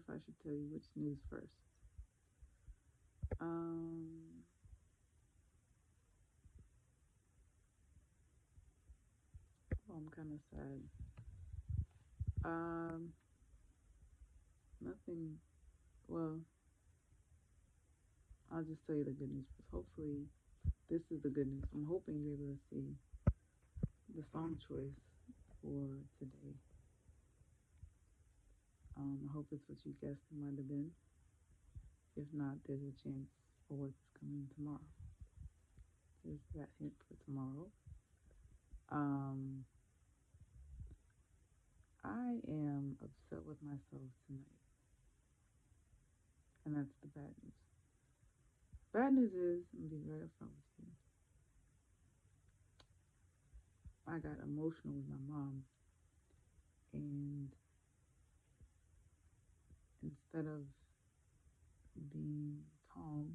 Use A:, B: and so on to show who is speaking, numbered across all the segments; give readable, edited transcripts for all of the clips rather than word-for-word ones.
A: if I should tell you which news first. Um, well, I'm kind of sad. Um, Nothing. Well, I'll just tell you the good news. Hopefully, this is the good news. I'm hoping you're able to see the song choice for today. I hope it's what you guessed it might have been. If not, there's a chance for what's coming tomorrow. There's that hint for tomorrow. Um, I am upset with myself tonight, and that's the bad news. Bad news is, I'm gonna be very upfront with you. I got emotional with my mom, and instead of being calm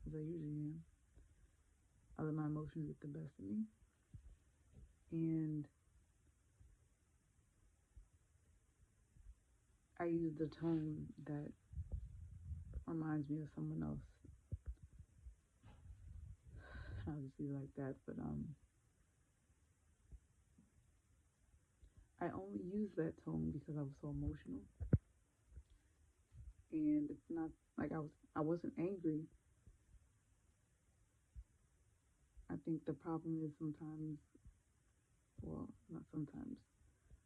A: as I usually am, I let my emotions get the best of me, and I used a tone that reminds me of someone else. I'll just leave it like that. But I only used that tone because I was so emotional, and it's not like I wasn't angry. I think the problem is sometimes, well, not sometimes,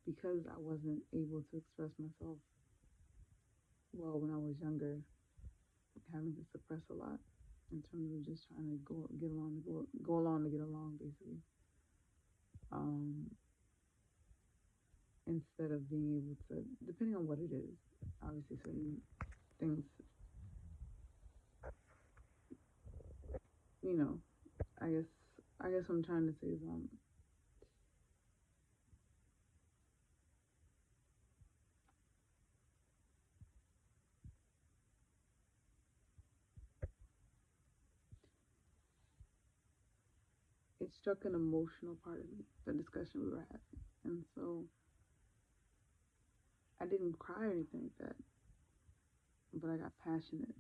A: because I wasn't able to express myself well when I was younger, having to suppress a lot in terms of just trying to go along to get along, basically. Um, Instead of being able to, depending on what it is, obviously certain things, you know, I guess I guess what I'm trying to say is it struck an emotional part of me, the discussion we were having, and so I didn't cry or anything like that, but I got passionate,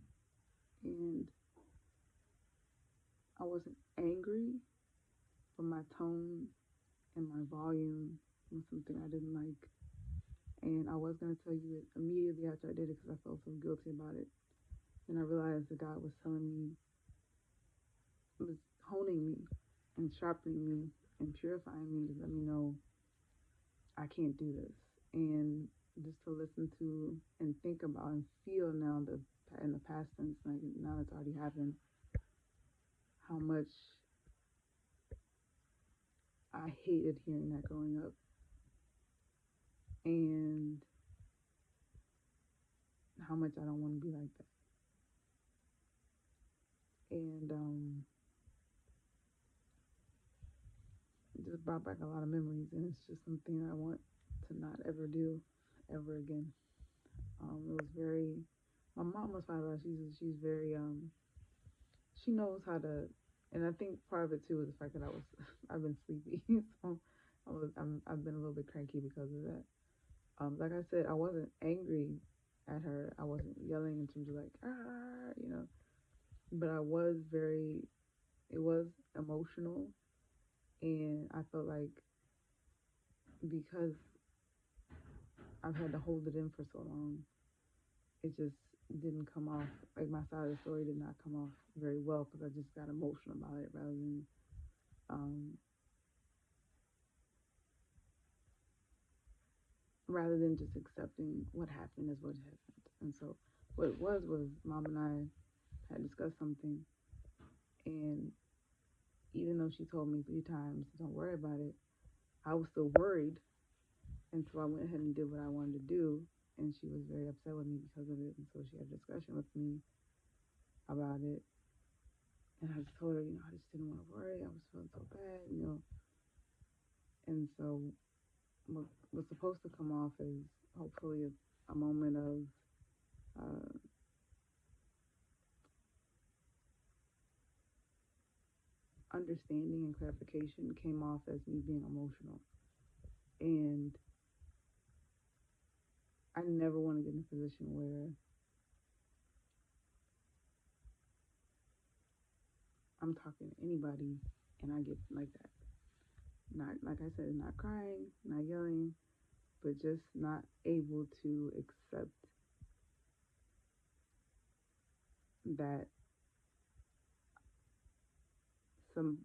A: and I wasn't angry, but my tone and my volume was something I didn't like, and I was gonna tell you it immediately after I did it because I felt so guilty about it, and I realized that God was telling me, was honing me and sharpening me and purifying me to let me know I can't do this. And just to listen to and think about and feel now the in the past tense, like now that's already happened, how much I hated hearing that growing up, and how much I don't want to be like that. And it just brought back a lot of memories, and it's just something I want to not ever do ever again. It was very. My mom was fine about it. She's very she knows how to, and I think part of it too is the fact that I've been sleepy, so I've been a little bit cranky because of that. Like I said, I wasn't angry at her. I wasn't yelling in terms of like but I was very. It was emotional, and I felt like because I've had to hold it in for so long, it just didn't come off like my side of the story did not come off very well because I just got emotional about it um, rather than just accepting what happened as what happened. And so what it was mom and I had discussed something, and even though she told me 3 times, don't worry about it, I was still worried, and so I went ahead and did what I wanted to do, and she was very upset with me because of it, and so she had a discussion with me about it, and I just told her, I just didn't want to worry, I was feeling so bad. And so what was supposed to come off is hopefully a moment of uh, understanding and clarification came off as me being emotional. And I never want to get in a position where I'm talking to anybody and I get like that. Not, like I said, not crying, not yelling, but just not able to accept that some,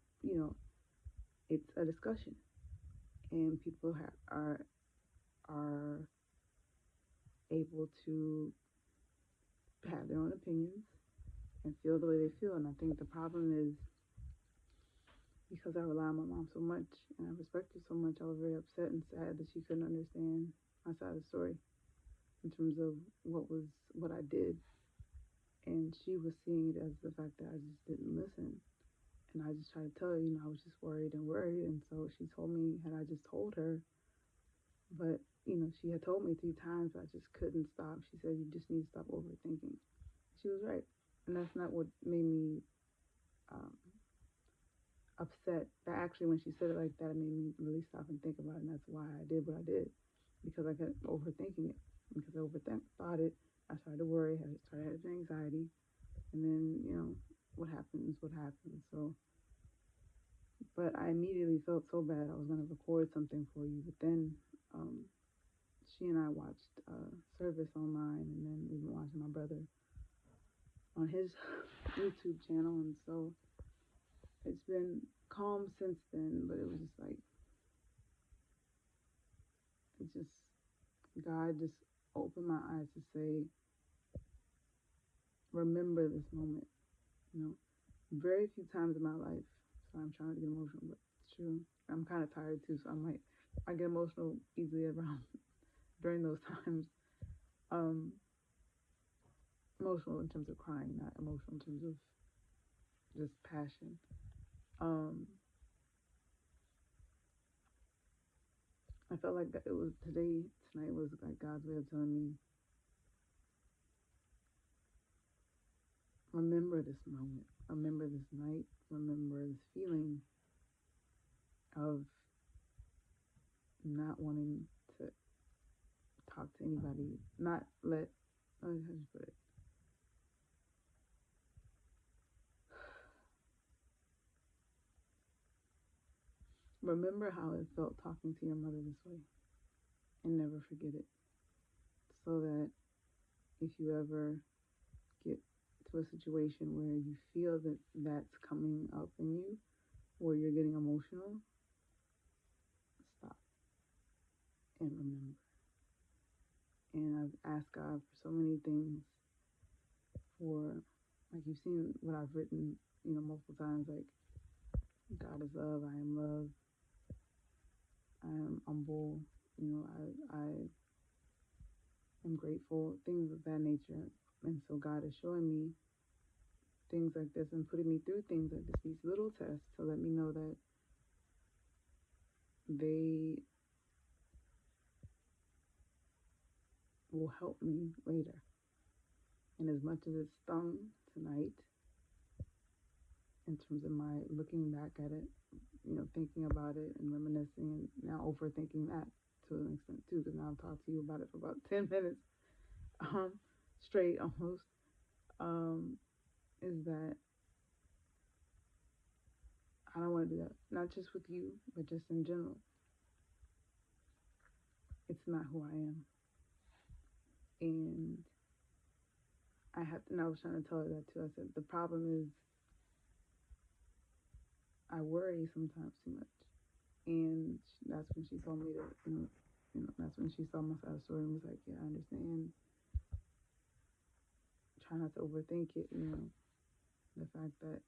A: it's a discussion and people are able to have their own opinions and feel the way they feel. And I think the problem is because I rely on my mom so much and I respect her so much, I was very upset and sad that she couldn't understand my side of the story in terms of what I did. And she was seeing it as the fact that I just didn't listen. And I just tried to tell her, I was just worried and worried. And so she told me, had I just told her, but, she had told me 3 times, but I just couldn't stop. She said, you just need to stop overthinking. She was right. And that's not what made me um, upset. That actually, when she said it like that, it made me really stop and think about it. And that's why I did what I did. Because I kept overthinking it. Because I thought it, I started to worry, I started having anxiety. And then, what happened is what happened. So, but I immediately felt so bad. I was going to record something for you. But then she and I watched service online. And then we've been watching my brother on his YouTube channel. And so it's been calm since then. But it was just like, it's just, God just opened my eyes to say, remember this moment. Very few times in my life. So I'm trying to get emotional, but it's true. I'm kind of tired too, so I get emotional easily around during those times. Um, Emotional in terms of crying, not emotional in terms of just passion. Um, I felt like it was tonight was like God's way of telling me, remember this moment, remember this night, remember this feeling of not wanting to talk to anybody, not let, how do you put it? Remember how it felt talking to your mother this way and never forget it. So that if you ever get to a situation where you feel that that's coming up in you, or you're getting emotional, stop and remember. And I've asked God for so many things for, like you've seen what I've written, multiple times, like God is love, I am love, I am humble, I am grateful, things of that nature. And so God is showing me things like this and putting me through things like this, these little tests to let me know that they will help me later. And as much as it stung tonight, in terms of my looking back at it, thinking about it and reminiscing and now overthinking that to an extent too, because now I've talked to you about it for about 10 minutes straight almost, is that I don't want to do that. Not just with you, but just in general. It's not who I am. And and I was trying to tell her that too. I said, the problem is I worry sometimes too much. And that's when she told me that, that's when she saw my side of the story and was like, yeah, I understand. Try not to overthink it, the fact that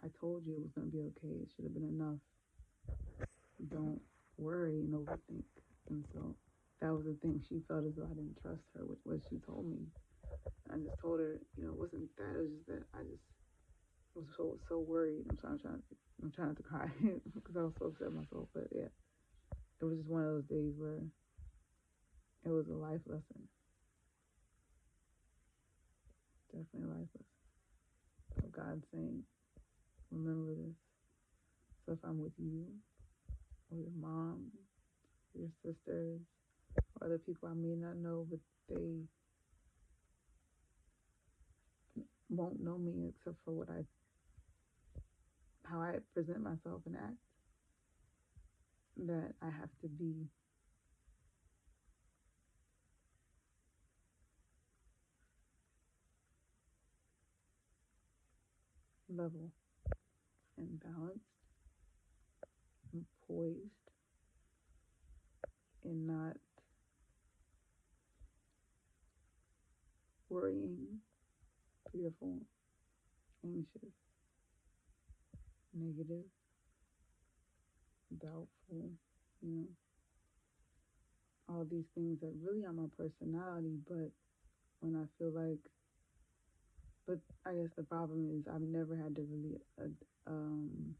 A: I told you it was going to be okay. It should have been enough. Don't worry and overthink. And so that was the thing. She felt as though I didn't trust her with what she told me. I just told her, it wasn't that. It was just that I just was so worried. I'm trying not to cry because I was so upset myself. But yeah, it was just one of those days where it was a life lesson. Definitely a life lesson. So God's saying, remember this. So if I'm with you, or your mom, or your sisters, or other people I may not know, but they won't know me except for how I present myself and act, that I have to be level and balanced and poised and not worrying, fearful, anxious, negative, doubtful, you know, all these things that really are my personality, but when I feel like, but I guess the problem is I've never had to really, um,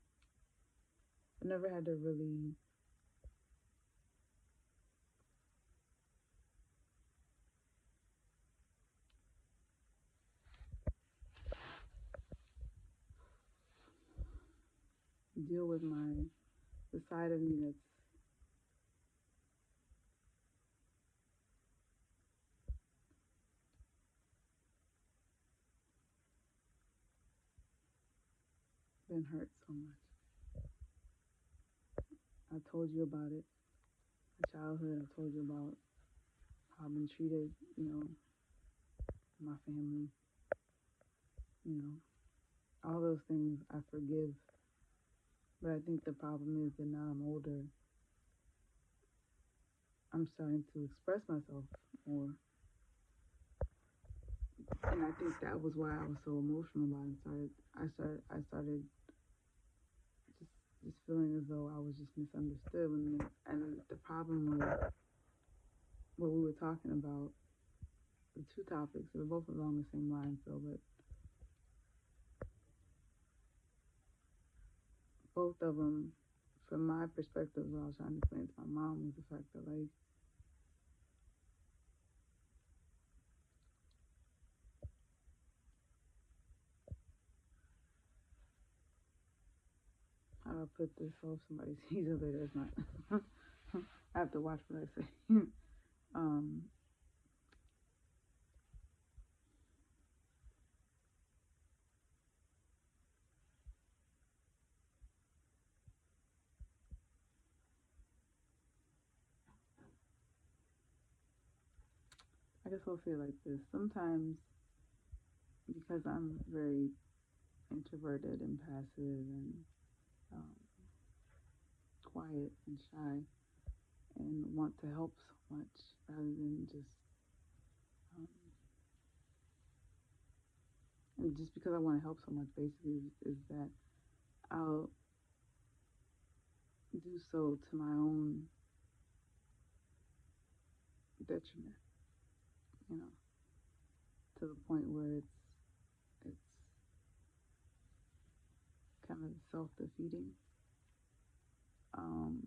A: I never had to really deal with the side of me that's been hurt so much. I told you about it, my childhood. I told you about how I've been treated, my family, you know, all those things I forgive. But I think the problem is that now I'm older, I'm starting to express myself more. And I think that was why I was so emotional about it. I started just feeling as though I was just misunderstood. And the problem was what we were talking about, the two topics, they were both along the same line, but both of them, from my perspective, what I was trying to explain to my mom was the fact that, like, how do I put this so if somebody sees it later, it's not. I have to watch what I say. um, I guess I'll say it like this. Sometimes, because I'm very introverted and passive and um, quiet and shy and want to help so much rather than um, and just because I want to help so much, basically, is that I'll do so to my own detriment, you know, to the point where it's kind of self-defeating. Um,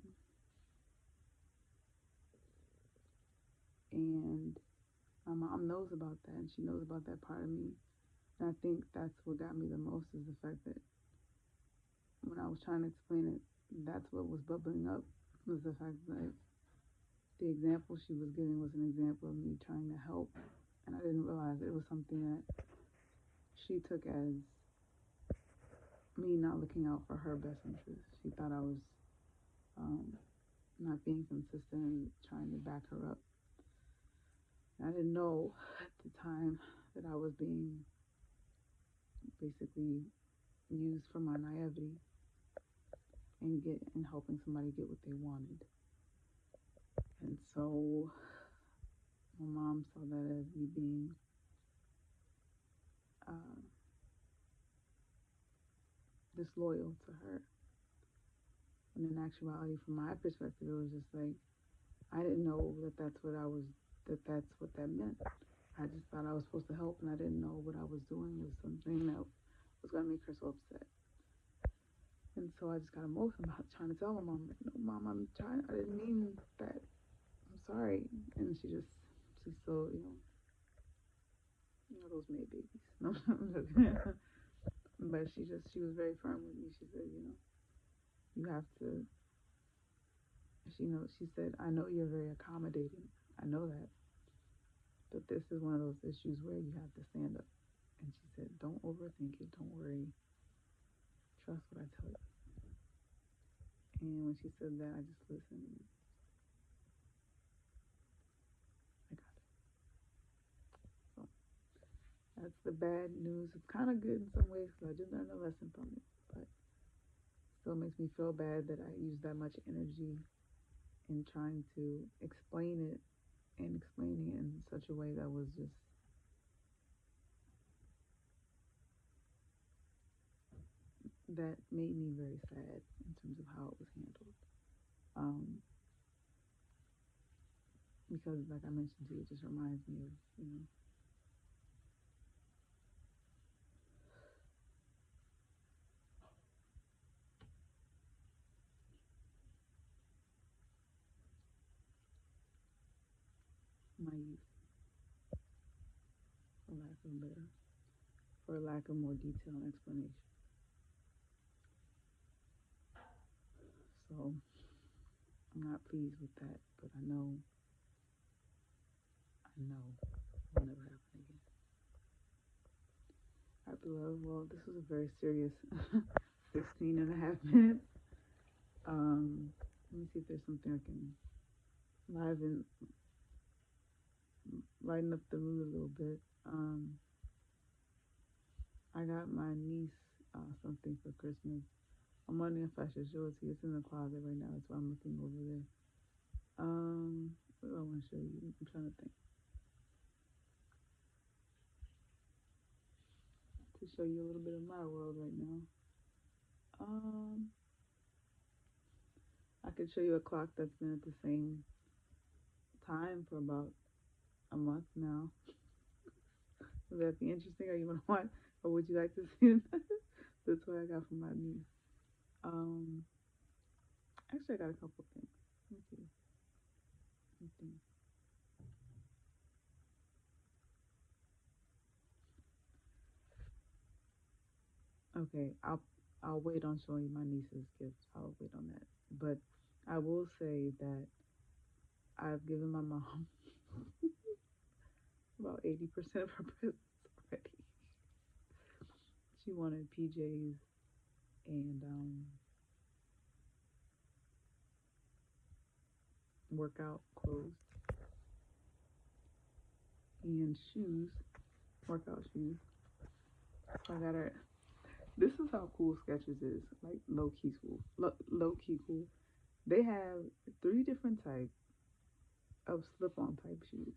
A: and my mom knows about that, and she knows about that part of me. And I think that's what got me the most, is the fact that when I was trying to explain it, that's what was bubbling up, was the fact that the example she was giving was an example of me trying to help, and I didn't realize it was something that she took as me not looking out for her best interest. She thought I was um, not being consistent and trying to back her up. And I didn't know at the time that I was being basically used for my naivety and helping somebody get what they wanted. And so my mom saw that as me being uh, disloyal to her. And in actuality, from my perspective, it was just like I didn't know that's what that meant. I just thought I was supposed to help, and I didn't know what I was doing was something that was going to make her so upset. And so I just got emotional about trying to tell my mom, like, no, mom, I didn't mean that. I'm sorry. And she's so, those May babies. No, but she was very firm with me. She said, you have to, she said, I know you're very accommodating. I know that. But this is one of those issues where you have to stand up. And she said, don't overthink it. Don't worry. Trust what I tell you. And when she said that, I just listened. I got it. So that's the bad news. It's kind of good in some ways because I did learn a lesson from it. But still makes me feel bad that I used that much energy in trying to explain it and explaining it in such a way that was just that made me very sad in terms of how it was handled. Um, because, like I mentioned to you, it just reminds me of my youth, for lack of better, for lack of more detailed explanation. So I'm not pleased with that, but I know it'll never happen again. All right, beloved. Well, this was a very serious 16 and a half minutes. Let me see if there's something I can liven, lighten up the mood a little bit. I got my niece something for Christmas. I'm wondering if I should show it to you. It's in the closet right now. That's why I'm looking over there. What do I want to show you? I'm trying to think. To show you a little bit of my world right now. I could show you a clock that's been at the same time for about a month now. Would that be interesting? Or you want to watch? Or would you like to see it? That's what I got from my niece. Um, Actually, I got a couple things. Let me see. Let me think. Okay, I'll wait on showing you my niece's gifts. I'll wait on that. But I will say that I've given my mom about 80% of her presents already. She wanted PJs and workout clothes and shoes, workout shoes. So I got her. This is how cool Skechers is, like low key cool, low key cool. They have three different types of slip-on type shoes.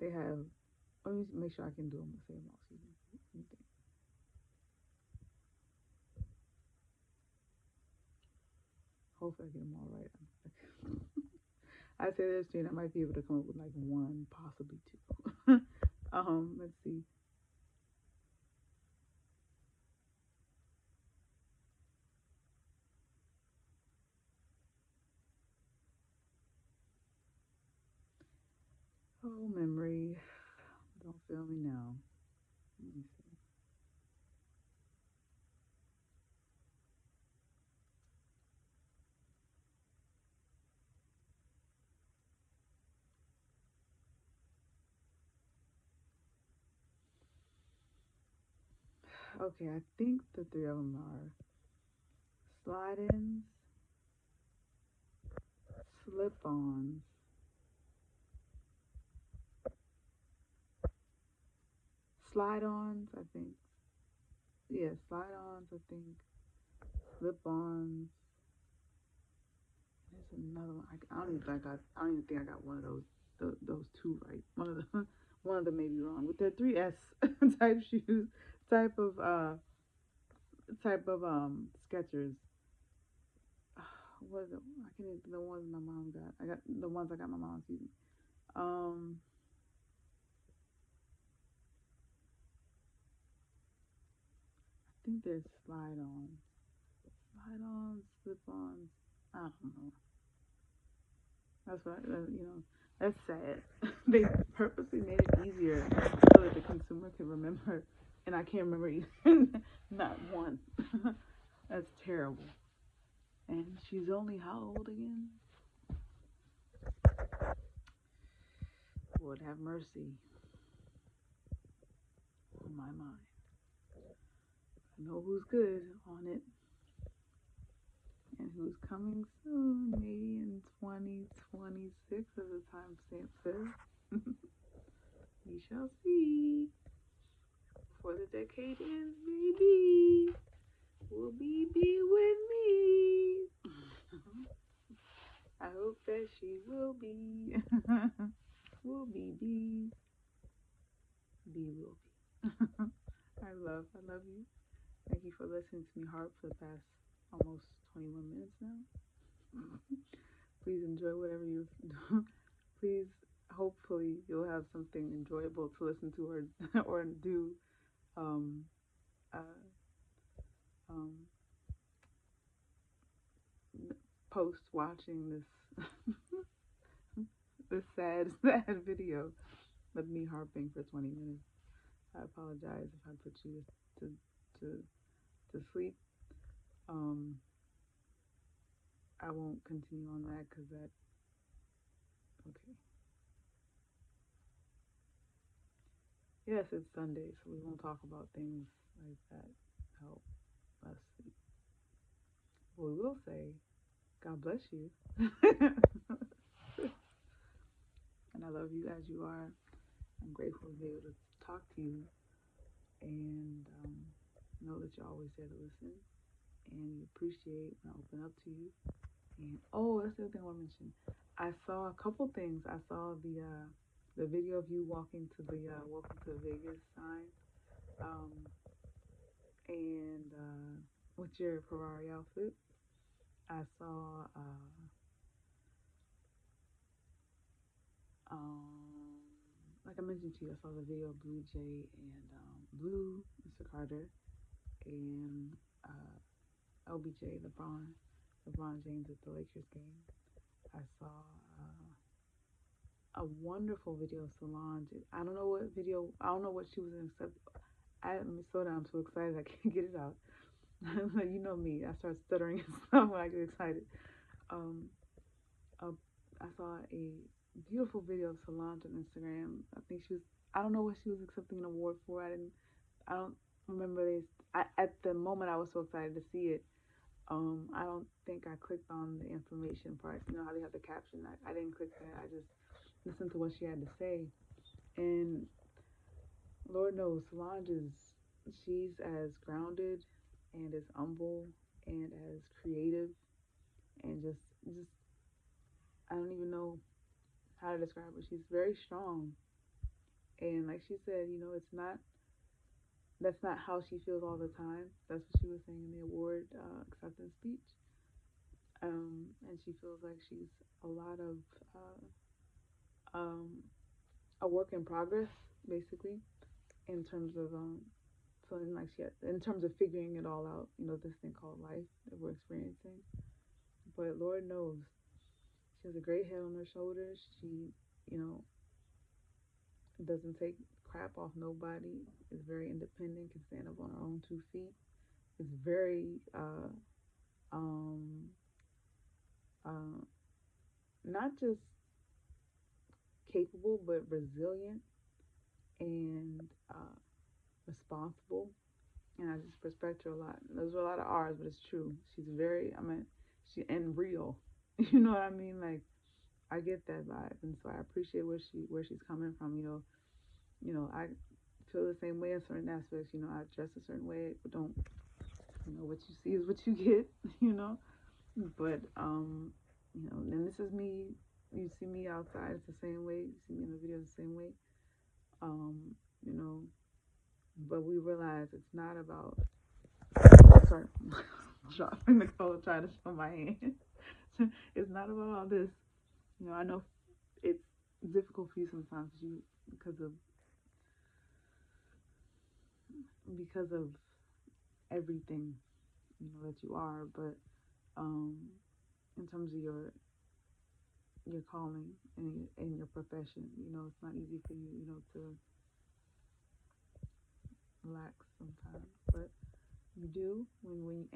A: They have. Let me make sure I can do them. Say them all. Excuse me. Hopefully, I get them all right. I say there's three, and I might be able to come up with like one, possibly two. Let's see. Oh, memory. Don't fail me now. Let me see. Okay, I think the three of them are slide-ins, slip-ons, slide-ons. I think. Yeah, slide-ons. I think slip-ons. There's another one. I don't even think I don't even think I got one of those two right. One of them may be wrong. But they're 3S type shoes, type of uh type of Skechers. What is it? I can't even, the ones my mom got. I got the ones I got my mom. Excuse me. Um, I think they're slide-ons, slip-ons. I don't know. That's what That's sad. They purposely made it easier so that the consumer can remember, and I can't remember even not one. That's terrible. And she's only how old again? Marcy on my mind. I know who's good on it and who's coming soon, maybe in 2026 as the timestamp says. We shall see. Before the decade ends, baby, will be with me. I hope that she will be. Will be. Be will be. I love you. Thank you for listening to me harp for the past almost 21 minutes now. Please enjoy whatever you do. Please, hopefully, you'll have something enjoyable to listen to or do um, uh, um, post watching this this sad video of me harping for 20 minutes. I apologize if I put you to to to sleep. Um, I won't continue on that because that okay. Yes, it's Sunday, so we won't talk about things like that help us sleep. But we will say, God bless you. And I love you as you are. I'm grateful to be able to talk to you and know that you're always there to listen and you appreciate when I open up to you. And oh, that's the other thing I want to mention. I saw a couple things. I saw the video of you walking to the Welcome to Vegas sign, um, and with your Ferrari outfit. I saw like I mentioned to you, I saw the video of Blue Jay and Blue, Mr. Carter, and LBJ, LeBron James at the Lakers game. I saw a wonderful video of Solange. I don't know what video. I don't know what she was in. Except let me slow down. I'm so excited I can't get it out. You know me. I start stuttering and stuff when I get excited. Um, I saw a beautiful video of Solange on Instagram. I think she was. I don't know what she was accepting an award for. I don't remember this. At the moment, I was so excited to see it. I don't think I clicked on the information part. You know how they have the caption. I didn't click that. I just listened to what she had to say. And Lord knows, Solange she's as grounded and as humble and as creative and just I don't even know how to describe her. She's very strong. And like she said, that's not how she feels all the time. That's what she was saying in the award acceptance speech. And she feels like she's a lot of a work in progress, basically, in terms of feeling like in terms of figuring it all out. This thing called life that we're experiencing. But Lord knows, she has a great head on her shoulders. She, you know, doesn't take crap off nobody. Is very independent. Can stand up on her own 2 feet. Is very um, uh, not just capable, but resilient and responsible. And I just respect her a lot. Those are a lot of R's, but it's true. She's and real. You know what I mean? Like, I get that vibe, and so I appreciate where she's coming from. I feel the same way in certain aspects. I dress a certain way, but don't. What you see is what you get. But and this is me. You see me outside, it's the same way. You see me in the video, the same way. Um, you know, but we realize it's not about. Sorry, dropping the phone, trying to show my hand. It's not about all this. I know it's difficult for you sometimes because of everything that you are, but in terms of your calling and your profession, it's not easy for you, to relax sometimes, but you do when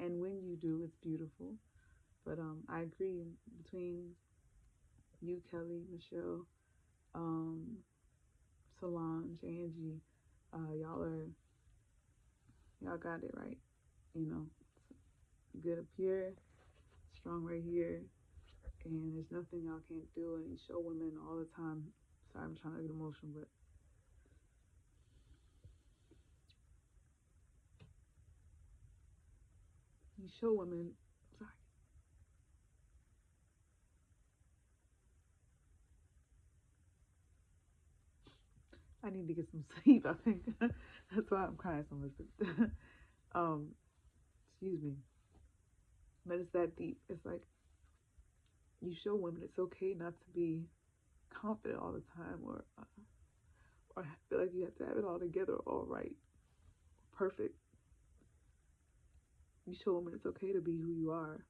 A: you do, it's beautiful. But I agree between you, Kelly, Michelle, Solange, Angie, y'all got it right. You know, good up here, strong right here, and there's nothing y'all can't do. And you show women all the time. Sorry, I'm trying to get emotional, but you show women. Sorry. I need to get some sleep. I think that's why I'm crying so much. um, excuse me, but it's that deep. It's like you show women it's okay not to be confident all the time, or feel like you have to have it all together, all right, perfect. You show women it's okay to be who you are,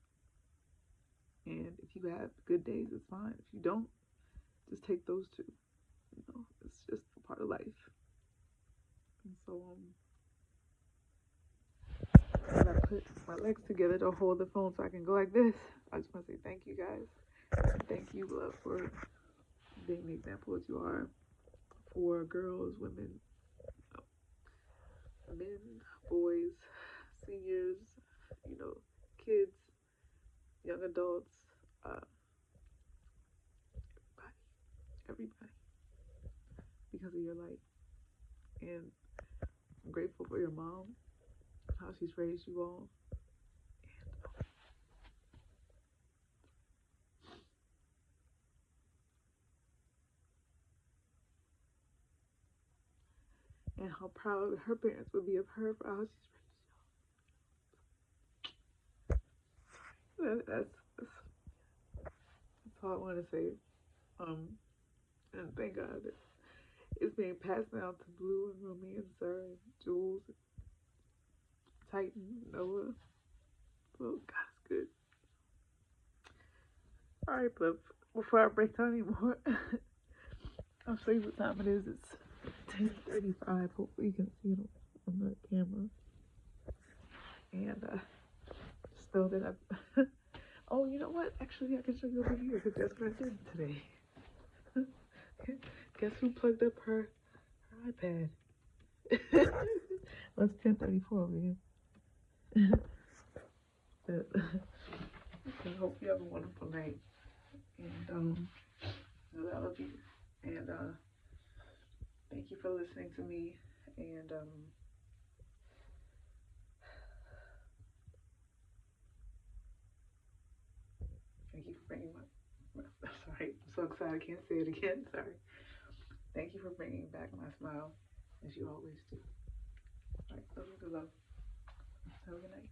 A: and if you have good days, it's fine. If you don't, just take those two. You know, it's just a part of life. And so, as I put my legs together to hold the phone so I can go like this, I just want to say thank you guys. And thank you, love, for being the example that you are for girls, women, men, boys, seniors, you know, kids, young adults, uh, everybody, because of your light. And I'm grateful for your mom, how she's raised you all, and how proud her parents would be of her for how she's raised you. That's all I want to say. And thank God that it's being passed down to Blue and Rumi and Sir and Jules, and Titan, Noah. Oh, God's good. All right, but before I break down anymore, I'll show you what time it is. It's 10:35. Hopefully you can see it on the camera. And still that I. Oh, you know what? Actually, I can show you over here because that's what I did today. Guess who plugged up her iPad? Well, it's 10:34 over here. But, I hope you have a wonderful night. And I love you. And thank you for listening to me. And thank you for bringing my sorry, I'm so excited I can't say it again. Sorry. Thank you for bringing back my smile, as you always do. All right, love you, love. Have a good night.